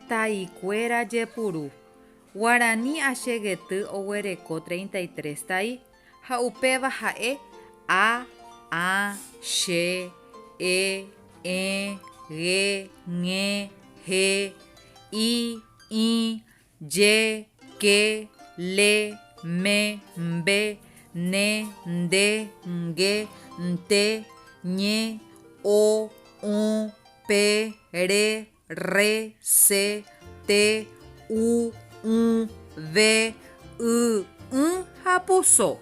taikuéra jepuru. Guarani achegety oguereko 33 tai. Ha upéva ha'e a, che, ge, ñe, he, i, ye, ke, le, me, mbe, ne, nde, ngue, nte, ñe, o, pe, re, se, te, ve, hapuso.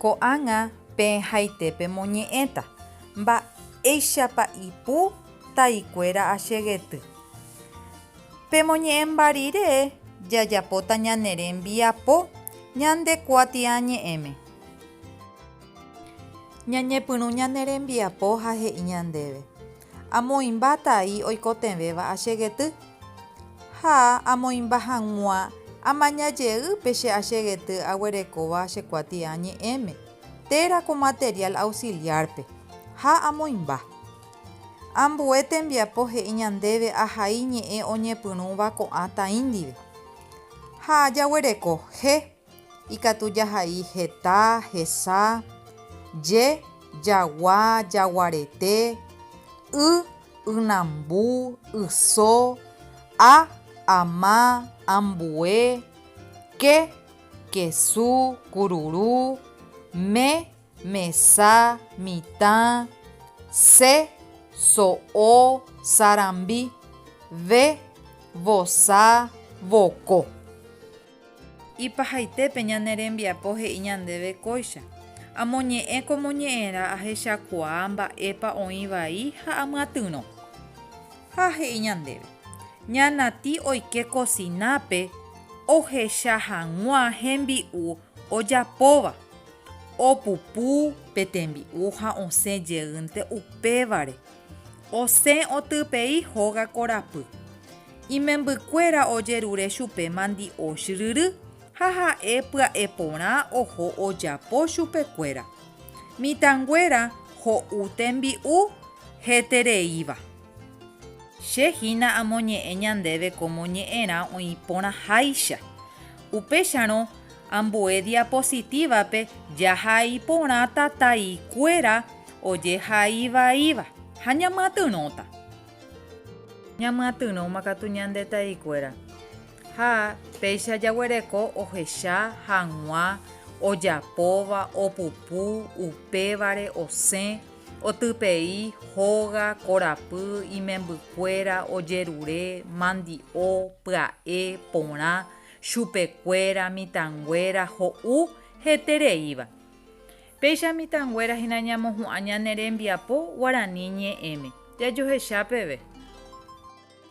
Ko'ág̃a pe'ẽhaitépe moñe'ẽta. Mba'éichapa ipu taikuéra achegety. Pemoñe'ẽmbarire jajapóta ñane rembiapo ñandekuatia ñe'ẽme. Ñañepyrũ ñane rembiapo ha he'i ñandéve: amoĩmba tai oikotevéva achegety. Ha amoĩmba hag̃ua amañajeýpe che achegety aguerekóva chekuatia ñe'ẽme térako material auxiliarpe. Ha amoĩmba. Ambue tembiapo he'i ñandéve ahai ñe'ẽ oñepyrũva ko'ã tai ndive. Ha ajaguereko he ikatu jahai heta, hesa, je, jagua, jaguarete, ynambu, yso, ama, ambue, ke, kesu, kururu, me, mesa, mitã, se, so'o, sarambi, ve, vosa, voko. Ipahaitépe ñane rembiapo he'i ñandéve kóicha. Amoñe'ẽko moñe'ẽra ahechakuaa mba'épa oĩ vai ha amyatyrõ. Ha he'i ñandéve: ñanati oike kosinápe ohecha hag̃ua hembi'u ojapóva, opupu pe tembi'u ha osẽ jeýnte upévare. Osẽ otypei hóga korapy. Imembykuéra ojerure chupe mandi'o chyryry ha ha'e pya'e porã oho ojapo chupekuéra. Mitãnguéra ho'u tembi'u hetereíva. Chehína amoñe'ẽ ñandéve ko moñe'ẽrã oĩ porãháicha. Upéicharõ ambue diapositívape jahai porãta taikuéra ojehaivaíva ha ñamyatyrõta. Ñamyatyrõma katu ñande taikuéra. Ha péicha jaguereko ohecha hag̃ua, ojapóva, opupu, upévare, osẽ, otypei, hóga, korapy, imembykuéra, ojerure, mandi'o, pya'e, porã, chupekuéra, mitãnguéra, ho'u hetereíva. Péicha mitãnguéra hína ñamohu'ã ñane rembiapo Guarani ñe'ẽme. Jajohecha peve.